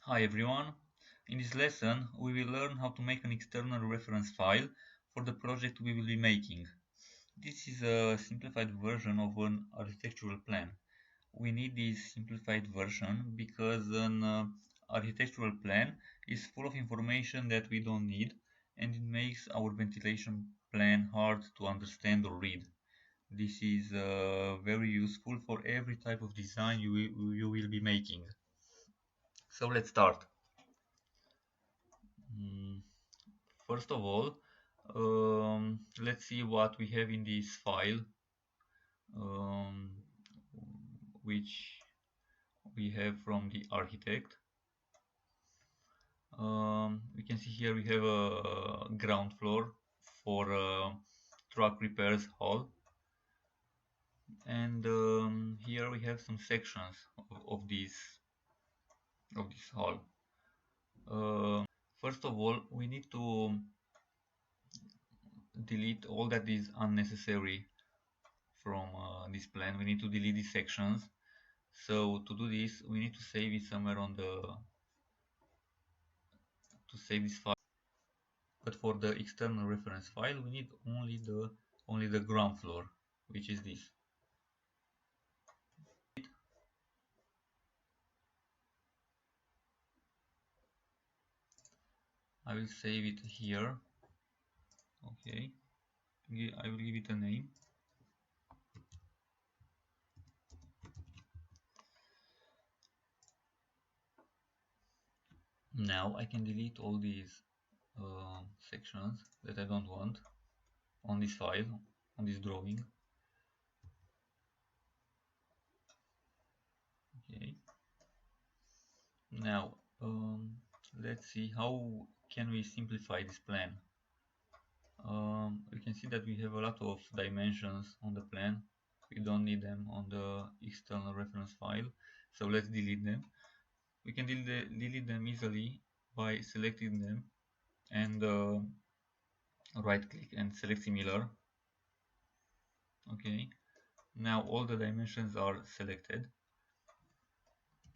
Hi everyone. In this lesson, we will learn how to make an external reference file for the project we will be making. This is a simplified version of an architectural plan. We need this simplified version because an architectural plan is full of information that we don't need, and it makes our ventilation plan hard to understand or read. This is very useful for every type of design you will be making. So let's start. Mm, First of all, let's see what we have in this file, um, which we have from the architect. We can see here we have a ground floor for truck repairs hall, and here we have some sections of this hall. First of all, we need to delete all that is unnecessary from this plan. We need to delete these sections. So to do this, we need to save it somewhere on the to save this file. But for the external reference file, we need only the ground floor, which is this. I will save it here. Okay, I will give it a name. Now I can delete all these sections that I don't want on this file, on this drawing. Okay. Now let's see how can we simplify this plan. We can see that we have a lot of dimensions on the plan. We don't need them on the external reference file, so let's delete them. We can delete them easily by selecting them and right click and select similar. Okay, now all the dimensions are selected.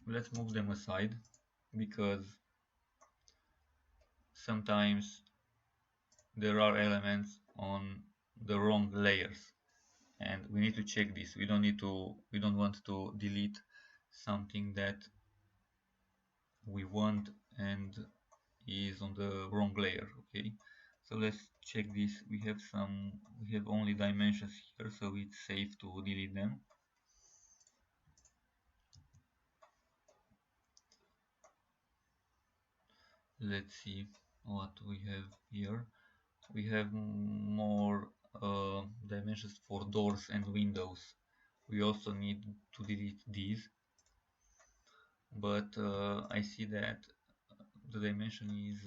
Let's move them aside because sometimes there are elements on the wrong layers, and we need to check this. We don't want to delete something that we want and is on the wrong layer. Okay, so let's check this. We have only dimensions here, so it's safe to delete them. Let's see what we have here. We have more dimensions for doors and windows. We also need to delete these, but I see that the dimension is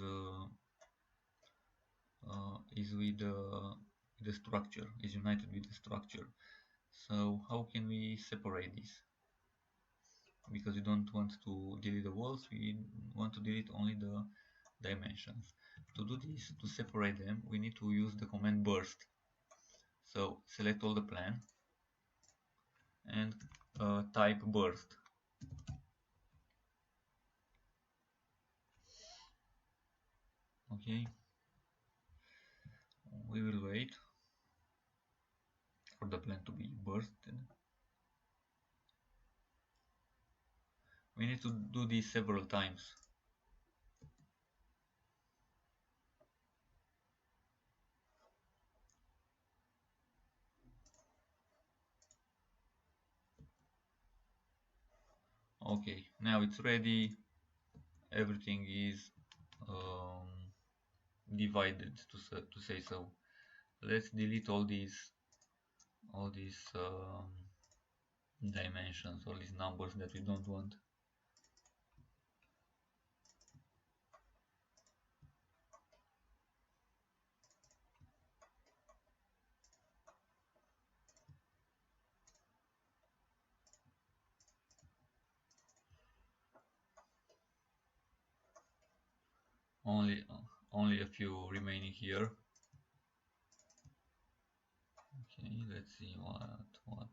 with the structure, is united with the structure. So how can we separate this? Because we don't want to delete the walls, we want to delete only the dimensions. To do this, to separate them, we need to use the command burst. So select all the plan and type burst. Okay, we will wait for the plan to be bursted. We need to do this several times. Okay, now it's ready. Everything is um, divided, to say so. Let's delete all these dimensions, all these numbers that we don't want. Only a few remaining here. Okay, let's see what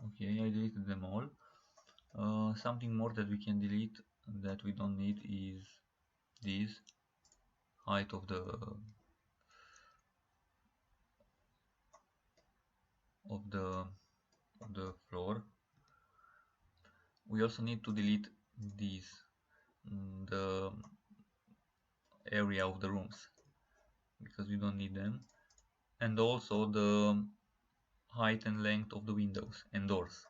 okay, I deleted them all. Something more that we can delete that we don't need is this height of the of the floor. We also need to delete these, the area of the rooms, because we don't need them, and also the height and length of the windows and doors.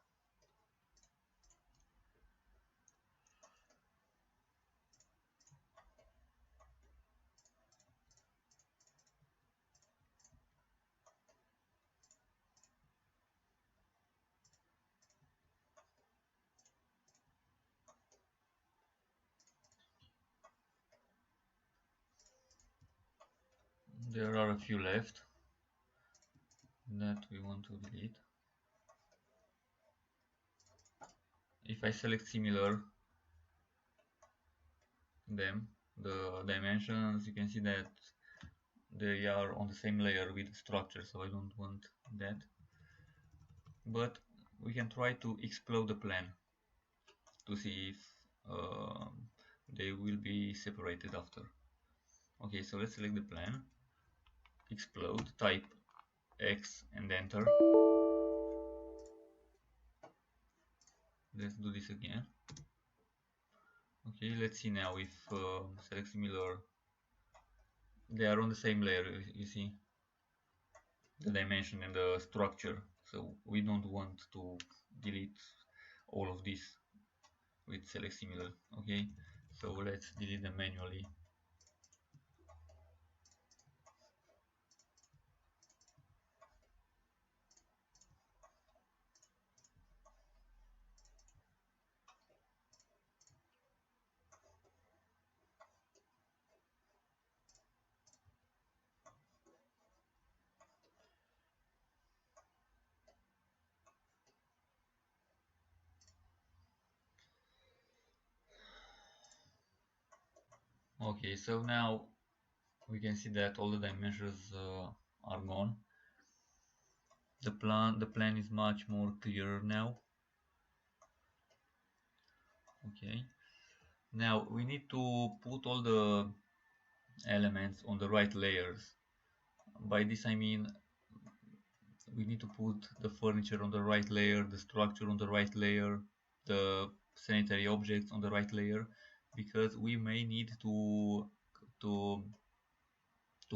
There are a few left that we want to delete. If I select similar them, the dimensions, you can see that they are on the same layer with the structure, so I don't want that. But we can try to explode the plan to see if they will be separated after. Okay, so let's select the plan, explode, type X and enter. Let's do this again. Okay, let's see now if select similar, they are on the same layer, you see the dimension and the structure, so we don't want to delete all of this with select similar. Okay, so let's delete them manually. Okay, so now we can see that all the dimensions are gone. The plan is much more clear now. Okay, now we need to put all the elements on the right layers. By this I mean we need to put the furniture on the right layer, the structure on the right layer, the sanitary objects on the right layer, because we may need to to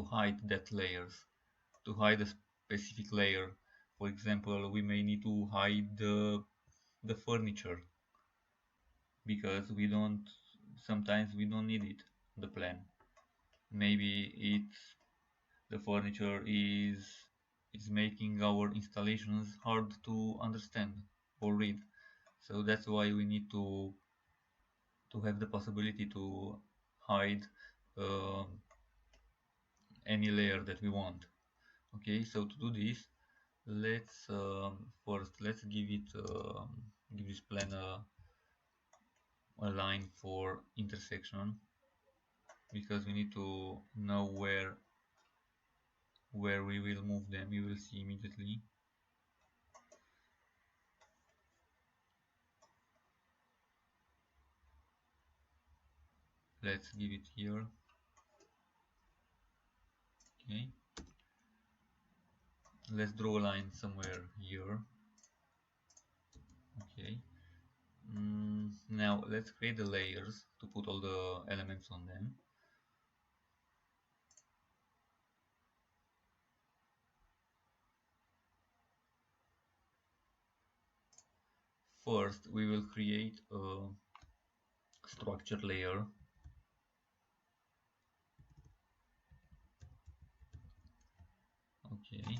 hide that layers, to hide a specific layer. For example, we may need to hide the furniture because sometimes we don't need it on the plan. Maybe it's the furniture is making our installations hard to understand or read. So that's why we need to have the possibility to hide uh, any layer that we want. Okay, so to do this, let's first let's give this plan a line for intersection, because we need to know where we will move them. You will see immediately. Let's give it here. Okay, let's draw a line somewhere here. Okay, now let's create the layers to put all the elements on them. First we will create a structure layer. Okay,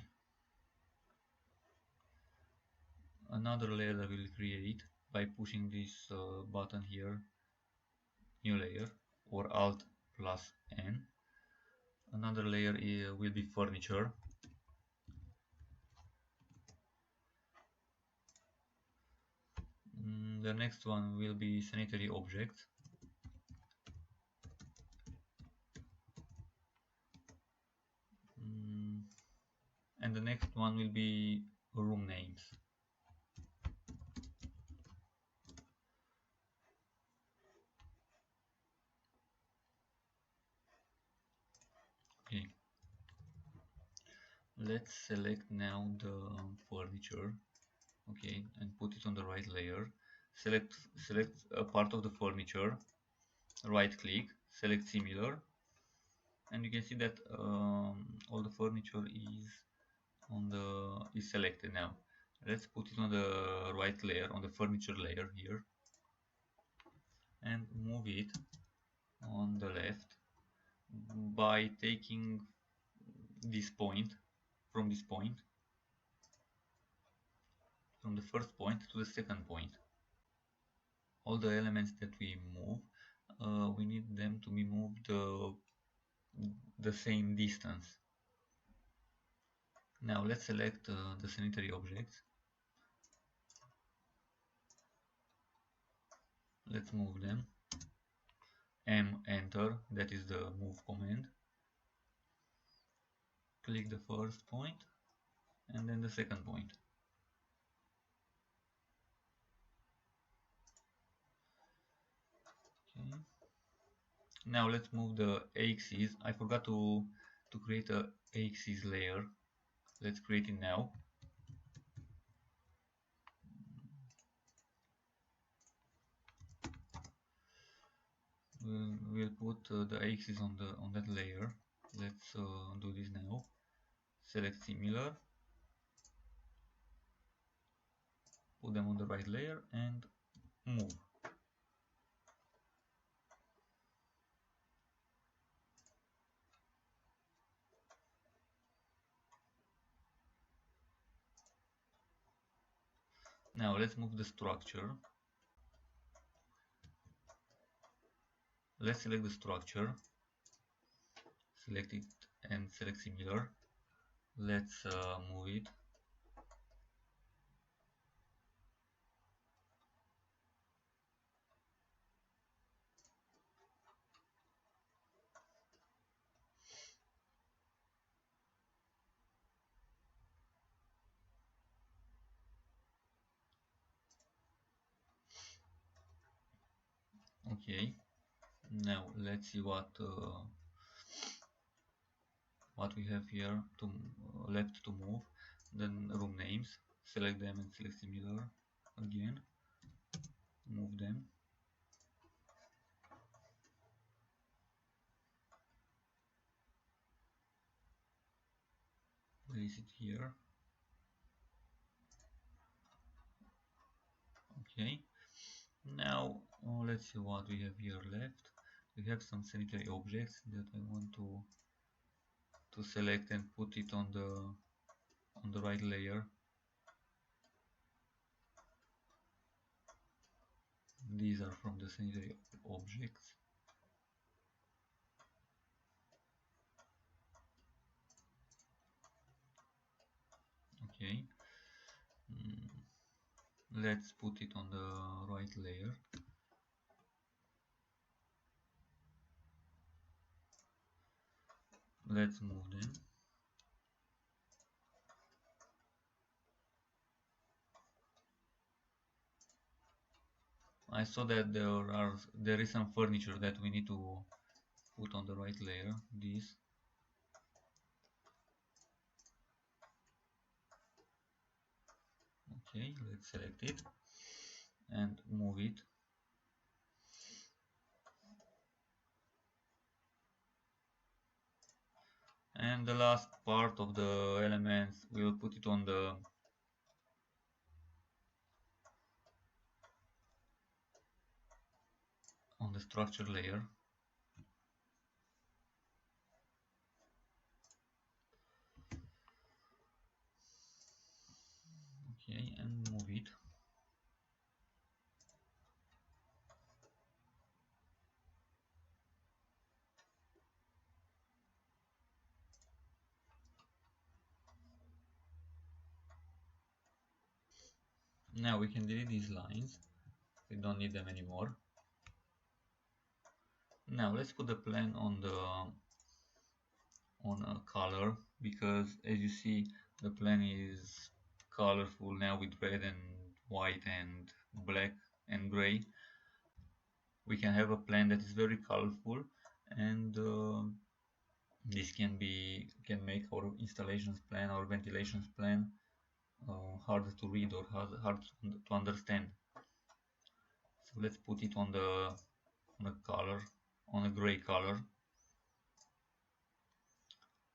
another layer that we'll create by pushing this button here, new layer, or Alt plus N. Another layer will be furniture. The next one will be sanitary objects. And the next one will be room names. Let's select now the furniture, okay, and put it on the right layer. Select a part of the furniture, right click, select similar, and you can see that all the furniture is selected now. Let's put it on the right layer, on the furniture layer here, and move it on the left by taking this point from this point, from the first point to the second point. All the elements that we move, we need them to be moved the same distance. Now let's select the sanitary objects. Let's move them. Enter, that is the move command. Click the first point and then the second point. Okay. Now let's move the axis. I forgot to create a axis layer. Let's create it now. We'll put the axis on that layer. Let's do this now. Select similar, put them on the right layer and move. Now let's move the structure. Let's select the structure, select it and select similar. Let's move it. Okay, now let's see what we have here to left to move. Then room names, select them and select similar again, move them. Place it here. Okay, now let's see what we have here left. We have some sanitary objects that I want to select and put it on the right layer. These are from the sanitary objects. Okay, let's put it on the right layer. Let's move them. I saw that there is some furniture that we need to put on the right layer. This. Okay, let's select it and move it. And the last part of the elements, we will put it on the structure layer. Okay, and move it. Now we can delete these lines. We don't need them anymore. Now let's put the plan on a color, because as you see the plan is colorful now with red and white and black and gray. We can have a plan that is very colorful and This can make our installations plan, our ventilations plan harder to read or hard to understand. So let's put it on a color, on a gray color,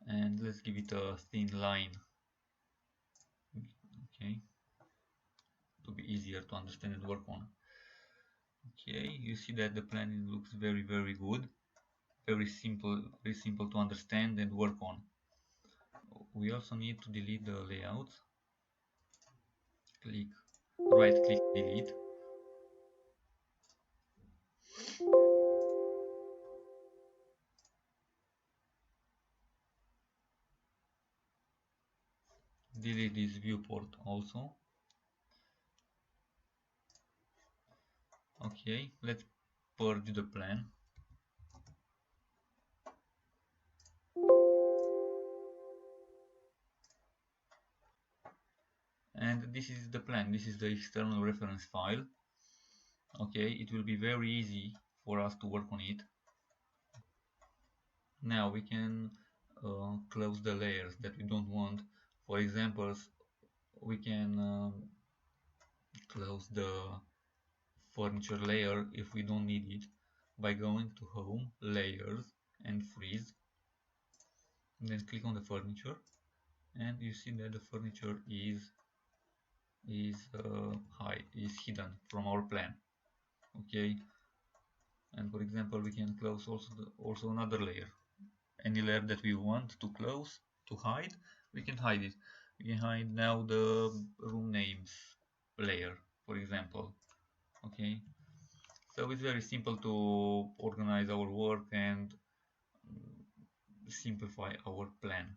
and let's give it a thin line, okay, to be easier to understand and work on. Okay, you see that the plan looks very good, very simple to understand and work on. We also need to delete the layout. Right click, delete. Delete this viewport also. Okay, let's purge the plan. And this is the plan, this is the external reference file. Okay, it will be very easy for us to work on it. Now we can close the layers that we don't want. For example, we can close the furniture layer if we don't need it by going to Home, Layers and Freeze. And then click on the furniture, and you see that the furniture is hidden from our plan. Okay, and for example we can close also another layer. Any layer that we want to close, to hide, we can hide it. We can hide now the room names layer, for example. Okay, so it's very simple to organize our work and simplify our plan.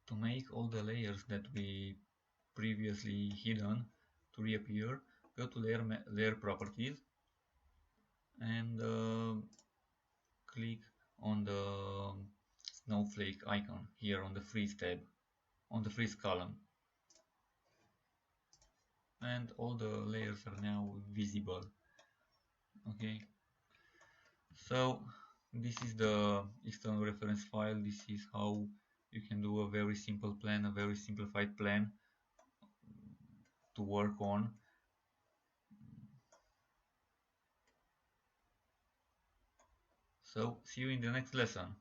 To make all the layers that we previously hidden to reappear, go to layer properties and click on the snowflake icon here on the freeze tab, on the freeze column, and all the layers are now visible. Okay, so this is the external reference file. This is how you can do a very simple plan, a very simplified plan to work on. So see you in the next lesson.